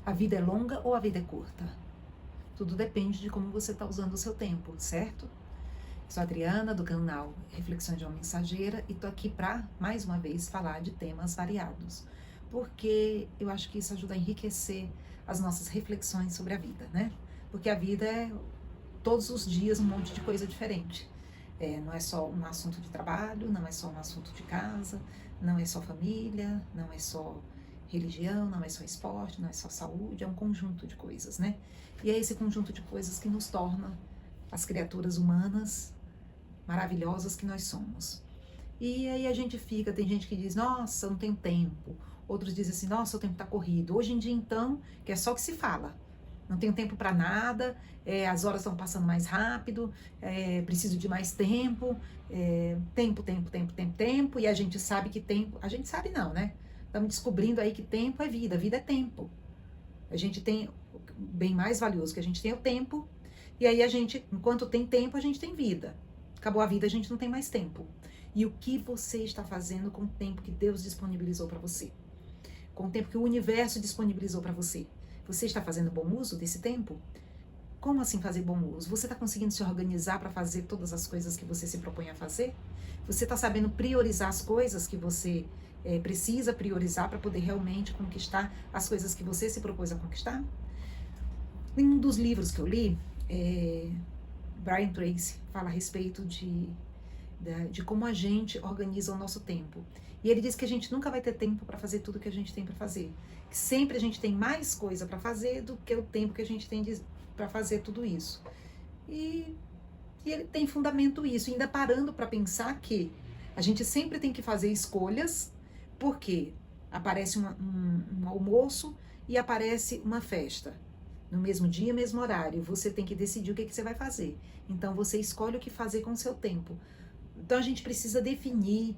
A vida é longa ou a vida é curta? Tudo depende de como você está usando o seu tempo, certo? Sou a Adriana, do canal Reflexões de uma Mensageira, e tô aqui para, mais uma vez, falar de temas variados, porque eu acho que isso ajuda a enriquecer as nossas reflexões sobre a vida, né? Porque a vida é todos os dias um monte de coisa diferente. Não é só um assunto de trabalho, não é só um assunto de casa, não é só família, não é só religião, não é só esporte, não é só saúde, é um conjunto de coisas, né? E é esse conjunto de coisas que nos torna as criaturas humanas maravilhosas que nós somos. E aí a gente fica, tem gente que diz, nossa, eu não tenho tempo. Outros dizem assim, nossa, o tempo tá corrido. Hoje em dia, então, que é só o que se fala. Não tenho tempo para nada, as horas estão passando mais rápido, preciso de mais tempo, tempo, e a gente sabe que tempo, a gente sabe não, né? Estamos descobrindo aí que tempo é vida é tempo. A gente tem o bem mais valioso que a gente tem é o tempo, e aí a gente, enquanto tem tempo, a gente tem vida. Acabou a vida, a gente não tem mais tempo. E o que você está fazendo com o tempo que Deus disponibilizou para você? Com o tempo que o universo disponibilizou para você? Você está fazendo bom uso desse tempo? Como assim fazer bom uso? Você está conseguindo se organizar para fazer todas as coisas que você se propõe a fazer? Você está sabendo priorizar as coisas que você precisa priorizar para poder realmente conquistar as coisas que você se propôs a conquistar? Em um dos livros que eu li, Brian Tracy fala a respeito de como a gente organiza o nosso tempo. E ele diz que a gente nunca vai ter tempo para fazer tudo que a gente tem para fazer. Que sempre a gente tem mais coisa para fazer do que o tempo que a gente tem para fazer tudo isso. E ele tem fundamento isso, ainda parando para pensar que a gente sempre tem que fazer escolhas, porque aparece um almoço e aparece uma festa. No mesmo dia, mesmo horário, você tem que decidir o que você vai fazer. Então, você escolhe o que fazer com o seu tempo. Então, a gente precisa definir,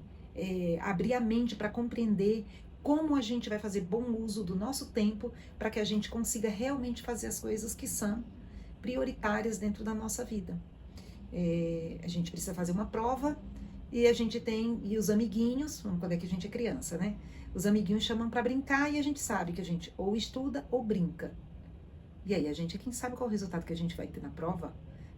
abrir a mente para compreender como a gente vai fazer bom uso do nosso tempo para que a gente consiga realmente fazer as coisas que são prioritárias dentro da nossa vida. A gente precisa fazer uma prova e a gente tem, e os amiguinhos, quando é que a gente é criança, né? Os amiguinhos chamam para brincar e a gente sabe que a gente ou estuda ou brinca. E aí a gente é quem sabe qual o resultado que a gente vai ter na prova.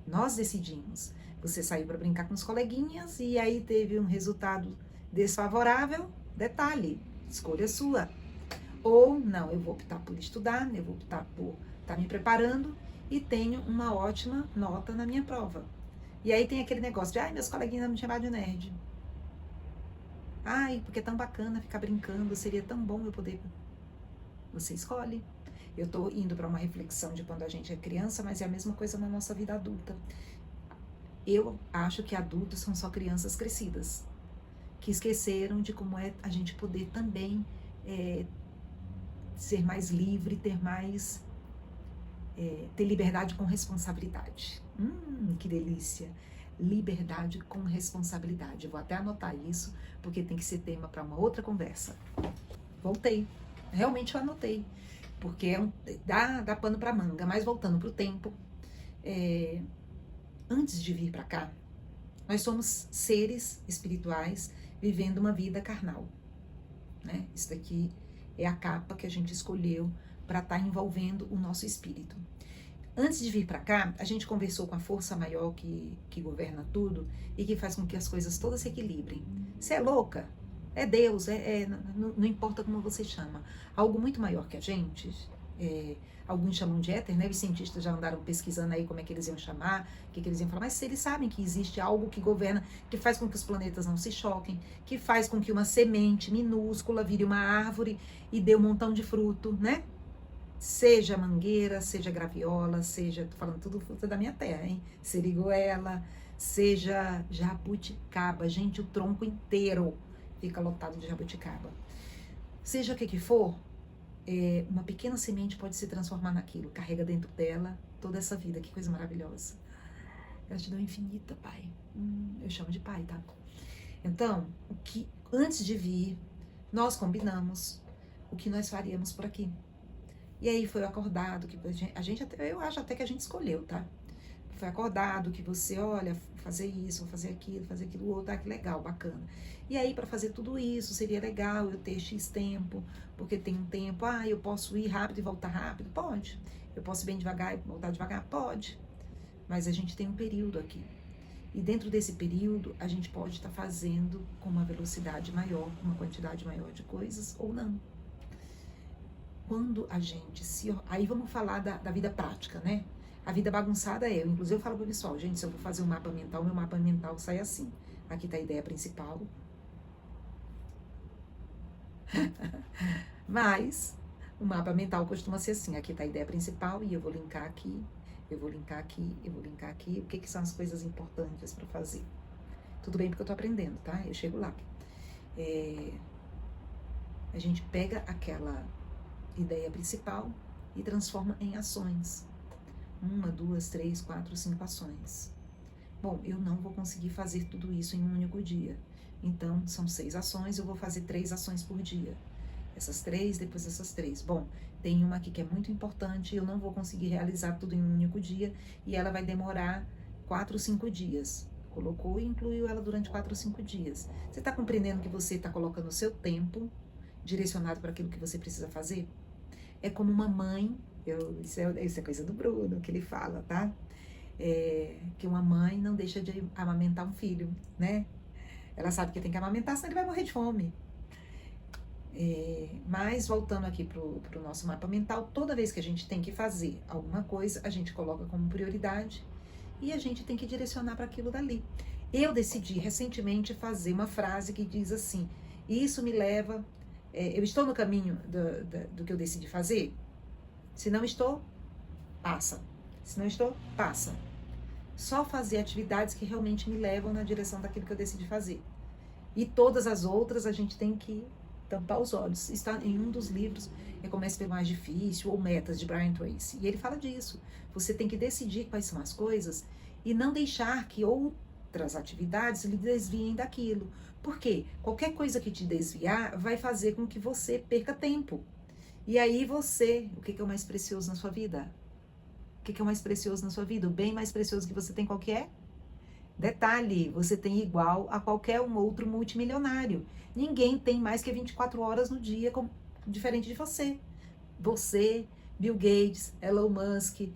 Nós decidimos. Você saiu para brincar com os coleguinhas e aí teve um resultado desfavorável, detalhe, escolha sua. Ou não, eu vou optar por estudar, eu vou optar por estar me preparando e tenho uma ótima nota na minha prova. E aí tem aquele negócio de, ai, meus coleguinhas me chamaram de nerd. Ai, porque é tão bacana ficar brincando, seria tão bom eu poder... Você escolhe. Eu tô indo para uma reflexão de quando a gente é criança, mas é a mesma coisa na nossa vida adulta. Eu acho que adultos são só crianças crescidas, que esqueceram de como é a gente poder também ser mais livre, ter liberdade com responsabilidade. Que delícia! Liberdade com responsabilidade. Eu vou até anotar isso, porque tem que ser tema para uma outra conversa. Voltei. Realmente eu anotei. Porque dá pano para manga. Mas voltando para o tempo, antes de vir para cá, nós somos seres espirituais vivendo uma vida carnal, né? Isso daqui é a capa que a gente escolheu para estar envolvendo o nosso espírito. Antes de vir para cá, a gente conversou com a força maior que governa tudo e que faz com que as coisas todas se equilibrem. Você é louca? É Deus, não importa como você chama. Algo muito maior que a gente, alguns chamam de éter, né? Os cientistas já andaram pesquisando aí como é que eles iam chamar, o que eles iam falar, mas se eles sabem que existe algo que governa, que faz com que os planetas não se choquem, que faz com que uma semente minúscula vire uma árvore e dê um montão de fruto, né? Seja mangueira, seja graviola, seja, tô falando tudo fruta da minha terra, hein? Seriguela, seja jabuticaba, gente, o tronco inteiro fica lotado de jabuticaba. Seja o que for, uma pequena semente pode se transformar naquilo, carrega dentro dela toda essa vida, que coisa maravilhosa. Gratidão infinita, Pai. Eu chamo de Pai, tá? Então, antes de vir, nós combinamos o que nós faríamos por aqui. E aí foi acordado que eu acho até que a gente escolheu, tá? Foi acordado que você, olha, fazer isso, vou fazer aquilo outro, que legal, bacana. E aí, para fazer tudo isso, seria legal eu ter X tempo, porque tem um tempo, eu posso ir rápido e voltar rápido? Pode. Eu posso ir bem devagar e voltar devagar? Pode. Mas a gente tem um período aqui. E dentro desse período, a gente pode estar fazendo com uma velocidade maior, uma quantidade maior de coisas, ou não. Quando a gente se... Aí vamos falar da vida prática, né? A vida bagunçada inclusive eu falo para o pessoal, gente, se eu vou fazer um mapa mental, meu mapa mental sai assim. Aqui está a ideia principal. Mas o mapa mental costuma ser assim, aqui está a ideia principal e eu vou linkar aqui, eu vou linkar aqui, eu vou linkar aqui. O que são as coisas importantes para fazer? Tudo bem porque eu tô aprendendo, tá? Eu chego lá. A gente pega aquela ideia principal e transforma em ações. 1, 2, 3, 4, 5 ações. Bom, eu não vou conseguir fazer tudo isso em um único dia. Então, são 6 ações, eu vou fazer 3 ações por dia. Essas 3, depois essas 3. Bom, tem uma aqui que é muito importante, eu não vou conseguir realizar tudo em um único dia e ela vai demorar 4, 5 dias. Colocou e incluiu ela durante 4 ou 5 dias. Você está compreendendo que você está colocando o seu tempo direcionado para aquilo que você precisa fazer? É como uma mãe, isso é coisa do Bruno, que ele fala, tá? Que uma mãe não deixa de amamentar um filho, né? Ela sabe que tem que amamentar, senão ele vai morrer de fome. Mas voltando aqui pro nosso mapa mental, toda vez que a gente tem que fazer alguma coisa, a gente coloca como prioridade e a gente tem que direcionar para aquilo dali. Eu decidi recentemente fazer uma frase que diz assim, isso me leva... eu estou no caminho do que eu decidi fazer? Se não estou, passa. Se não estou, passa. Só fazer atividades que realmente me levam na direção daquilo que eu decidi fazer. E todas as outras a gente tem que tampar os olhos. Está em um dos livros, Comece pelo Mais Difícil, ou Metas, de Brian Tracy. E ele fala disso. Você tem que decidir quais são as coisas e não deixar que outras atividades lhe desviem daquilo. Por quê? Qualquer coisa que te desviar vai fazer com que você perca tempo. E aí você, o que é o mais precioso na sua vida? O que é o mais precioso na sua vida? O bem mais precioso que você tem qual que é? Detalhe, você tem igual a qualquer um outro multimilionário. Ninguém tem mais que 24 horas no dia diferente de você. Você, Bill Gates, Elon Musk,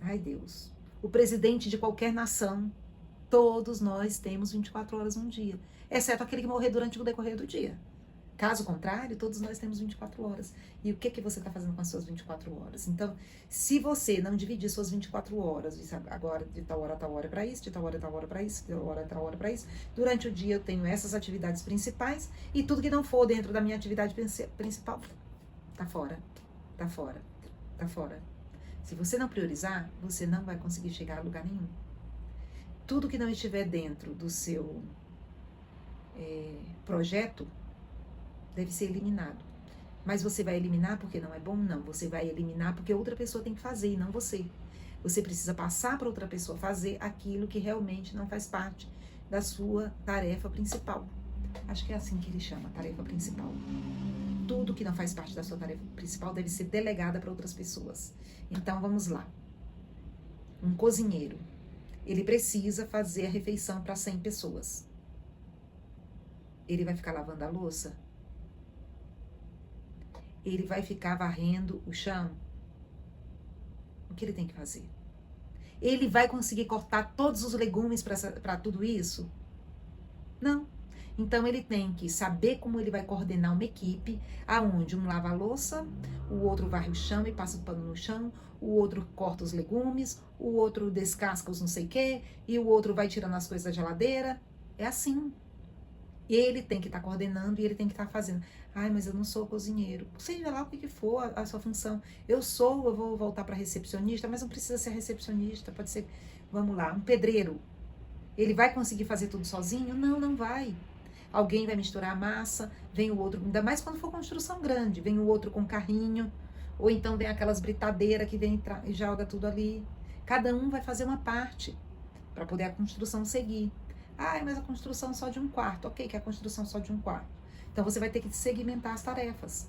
ai Deus, o presidente de qualquer nação, todos nós temos 24 horas num dia, exceto aquele que morrer durante o decorrer do dia. Caso contrário, todos nós temos 24 horas. E o que você está fazendo com as suas 24 horas? Então, se você não dividir suas 24 horas, agora de tal hora a tal hora para isso, de tal hora a tal hora para isso, de tal hora a tal hora para isso, durante o dia eu tenho essas atividades principais e tudo que não for dentro da minha atividade principal, tá fora, tá fora, tá fora. Se você não priorizar, você não vai conseguir chegar a lugar nenhum. Tudo que não estiver dentro do seu projeto deve ser eliminado. Mas você vai eliminar porque não é bom? Não. Você vai eliminar porque outra pessoa tem que fazer e não você. Você precisa passar para outra pessoa fazer aquilo que realmente não faz parte da sua tarefa principal. Acho que é assim que ele chama, tarefa principal. Tudo que não faz parte da sua tarefa principal deve ser delegada para outras pessoas. Então, vamos lá. Um cozinheiro, ele precisa fazer a refeição para 100 pessoas. Ele vai ficar lavando a louça? Ele vai ficar varrendo o chão? O que ele tem que fazer? Ele vai conseguir cortar todos os legumes para tudo isso? Não. Então ele tem que saber como ele vai coordenar uma equipe, aonde um lava a louça, o outro varre o chão e passa o pano no chão, o outro corta os legumes, o outro descasca os não sei o quê, e o outro vai tirando as coisas da geladeira. É assim. Ele tem que estar coordenando e ele tem que estar fazendo. Ai, mas eu não sou cozinheiro. Seja lá o que for a sua função. Eu vou voltar para recepcionista, mas não precisa ser recepcionista. Pode ser, vamos lá, um pedreiro. Ele vai conseguir fazer tudo sozinho? Não, não vai. Alguém vai misturar a massa, vem o outro, ainda mais quando for construção grande, vem o outro com carrinho, ou então vem aquelas britadeiras que vem e joga tudo ali. Cada um vai fazer uma parte para poder a construção seguir. Ai, mas a construção só de um quarto. Ok, que é a construção só de um quarto. Então, você vai ter que segmentar as tarefas.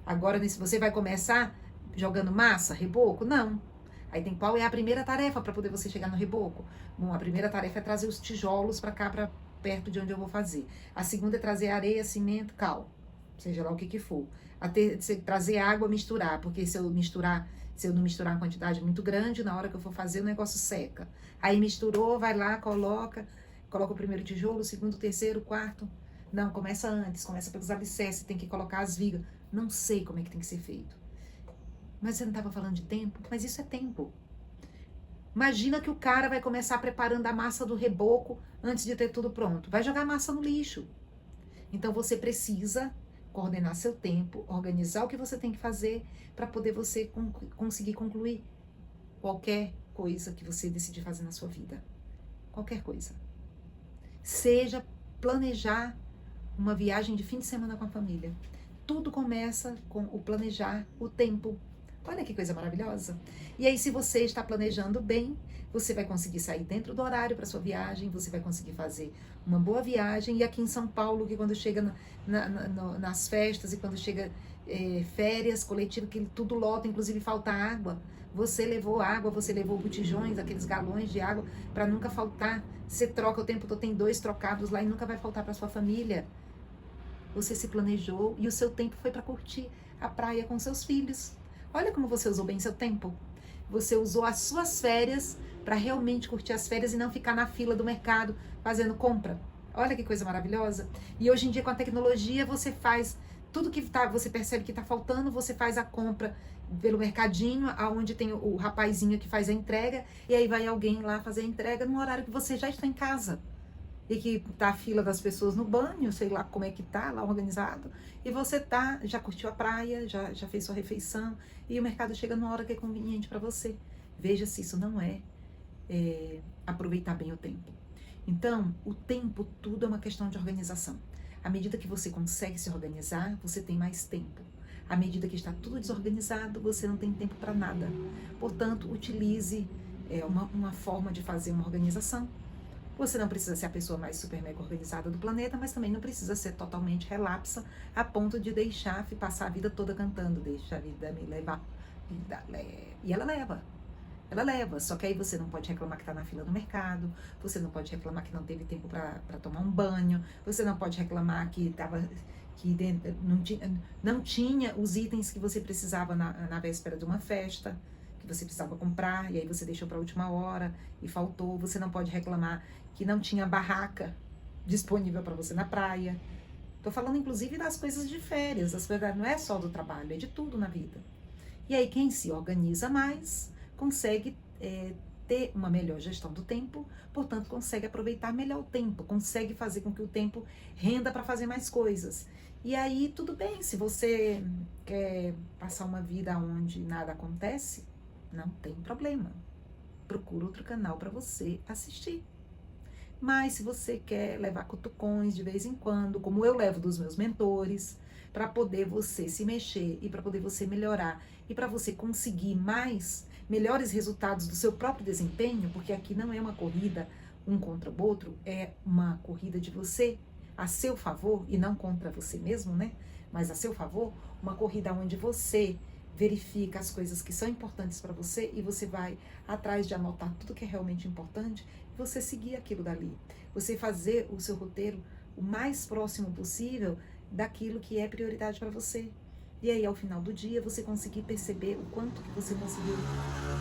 Agora, você vai começar jogando massa, reboco? Não. Aí tem qual é a primeira tarefa para poder você chegar no reboco? Bom, a primeira tarefa é trazer os tijolos para cá, para perto de onde eu vou fazer. A segunda é trazer areia, cimento, cal, seja lá o que que for. Trazer água, misturar, porque se eu não misturar uma quantidade muito grande, na hora que eu for fazer o negócio seca. Aí misturou, vai lá, coloca o primeiro tijolo, o segundo, o terceiro, o quarto. Não, começa antes, começa pelos alicerces, tem que colocar as vigas. Não sei como é que tem que ser feito. Mas você não estava falando de tempo? Mas isso é tempo. Imagina que o cara vai começar preparando a massa do reboco antes de ter tudo pronto. Vai jogar a massa no lixo. Então você precisa coordenar seu tempo, organizar o que você tem que fazer para poder você conseguir concluir qualquer coisa que você decidir fazer na sua vida. Qualquer coisa. Seja planejar uma viagem de fim de semana com a família. Tudo começa com o planejar o tempo. Olha que coisa maravilhosa. E aí, se você está planejando bem, você vai conseguir sair dentro do horário para sua viagem, você vai conseguir fazer uma boa viagem. E aqui em São Paulo, que quando chega nas festas e quando chega férias, coletivo, que tudo lota, inclusive falta água. Você levou água, você levou botijões, aqueles galões de água, para nunca faltar. Você troca o tempo todo, tem 2 trocados lá e nunca vai faltar para sua família. Você se planejou e o seu tempo foi para curtir a praia com seus filhos. Olha como você usou bem seu tempo. Você usou as suas férias para realmente curtir as férias e não ficar na fila do mercado fazendo compra. Olha que coisa maravilhosa. E hoje em dia, com a tecnologia, você faz tudo que você percebe que está faltando, você faz a compra pelo mercadinho, aonde tem o rapazinho que faz a entrega, e aí vai alguém lá fazer a entrega no horário que você já está em casa. E que tá a fila das pessoas no banho, sei lá como é que tá lá organizado, e você já curtiu a praia, já fez sua refeição, e o mercado chega numa hora que é conveniente para você. Veja se isso não é aproveitar bem o tempo. Então, o tempo, tudo é uma questão de organização. À medida que você consegue se organizar, você tem mais tempo. À medida que está tudo desorganizado, você não tem tempo para nada. Portanto, utilize uma forma de fazer uma organização. Você não precisa ser a pessoa mais super mega organizada do planeta, mas também não precisa ser totalmente relapsa a ponto de passar a vida toda cantando, deixa a vida me levar, vida leva. E ela leva, só que aí você não pode reclamar que está na fila do mercado, você não pode reclamar que não teve tempo para tomar um banho, você não pode reclamar que não tinha os itens que você precisava na véspera de uma festa, que você precisava comprar, e aí você deixou para a última hora e faltou. Você não pode reclamar que não tinha barraca disponível para você na praia. Tô falando inclusive das coisas de férias, as coisas não é só do trabalho, é de tudo na vida. E aí quem se organiza mais consegue ter uma melhor gestão do tempo, portanto consegue aproveitar melhor o tempo, consegue fazer com que o tempo renda para fazer mais coisas. E aí tudo bem, se você quer passar uma vida onde nada acontece, não tem problema. Procura outro canal para você assistir. Mas se você quer levar cutucões de vez em quando, como eu levo dos meus mentores, para poder você se mexer e para poder você melhorar e para você conseguir melhores resultados do seu próprio desempenho, porque aqui não é uma corrida um contra o outro, é uma corrida de você a seu favor e não contra você mesmo, né? Mas a seu favor, uma corrida onde você verifica as coisas que são importantes para você e você vai atrás de anotar tudo que é realmente importante e você seguir aquilo dali. Você fazer o seu roteiro o mais próximo possível daquilo que é prioridade para você. E aí, ao final do dia, você conseguir perceber o quanto que você conseguiu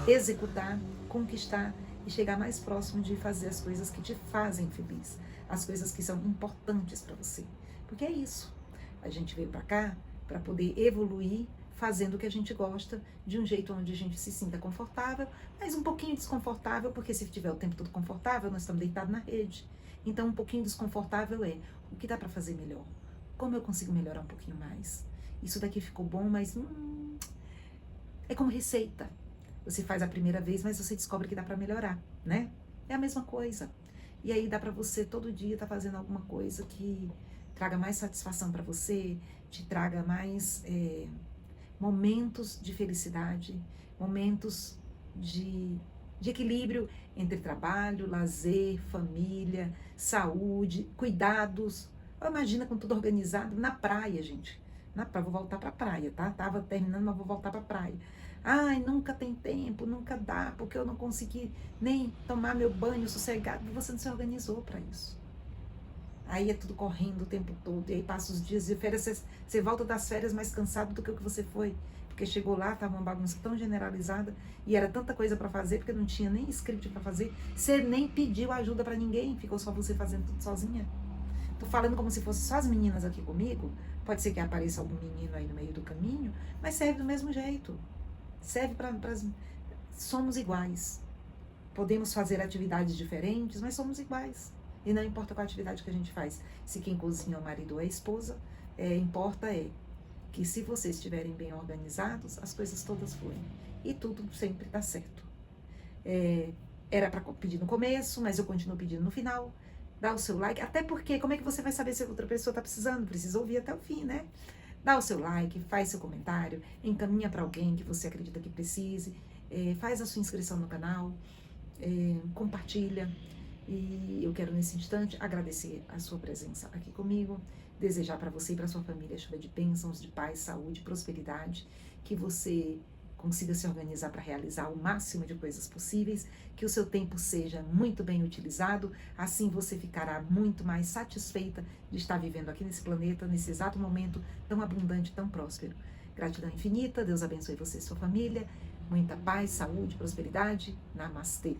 executar, conquistar e chegar mais próximo de fazer as coisas que te fazem feliz, as coisas que são importantes para você. Porque é isso. A gente veio para cá para poder evoluir, fazendo o que a gente gosta, de um jeito onde a gente se sinta confortável, mas um pouquinho desconfortável, porque se tiver o tempo todo confortável, nós estamos deitados na rede. Então, um pouquinho desconfortável é o que dá para fazer melhor? Como eu consigo melhorar um pouquinho mais? Isso daqui ficou bom, mas é como receita. Você faz a primeira vez, mas você descobre que dá para melhorar, né? É a mesma coisa. E aí dá para você todo dia estar fazendo alguma coisa que traga mais satisfação para você, te traga mais momentos de felicidade, momentos de equilíbrio entre trabalho, lazer, família, saúde, cuidados. Imagina com tudo organizado na praia, gente. Vou voltar pra praia, tá? Tava terminando, mas vou voltar pra praia. Ai, nunca tem tempo, nunca dá, porque eu não consegui nem tomar meu banho sossegado. Você não se organizou para isso. Aí é tudo correndo o tempo todo, e aí passa os dias de férias, você volta das férias mais cansado do que o que você foi, porque chegou lá, tava uma bagunça tão generalizada, e era tanta coisa para fazer, porque não tinha nem script para fazer, você nem pediu ajuda para ninguém, ficou só você fazendo tudo sozinha. Tô falando como se fosse só as meninas aqui comigo, pode ser que apareça algum menino aí no meio do caminho, mas serve do mesmo jeito, serve para somos iguais, podemos fazer atividades diferentes, mas somos iguais. E não importa qual atividade que a gente faz. Se quem cozinha é o marido ou é a esposa, importa que se vocês estiverem bem organizados, as coisas todas fluem. E tudo sempre dá certo. Era para pedir no começo, mas eu continuo pedindo no final. Dá o seu like, até porque como é que você vai saber se outra pessoa está precisando? Precisa ouvir até o fim, né? Dá o seu like, faz seu comentário, encaminha para alguém que você acredita que precise, faz a sua inscrição no canal, compartilha. E eu quero nesse instante agradecer a sua presença aqui comigo, desejar para você e para sua família chuva de bênçãos, de paz, saúde, prosperidade, que você consiga se organizar para realizar o máximo de coisas possíveis, que o seu tempo seja muito bem utilizado, assim você ficará muito mais satisfeita de estar vivendo aqui nesse planeta, nesse exato momento tão abundante, tão próspero. Gratidão infinita, Deus abençoe você e sua família, muita paz, saúde, prosperidade. Namastê.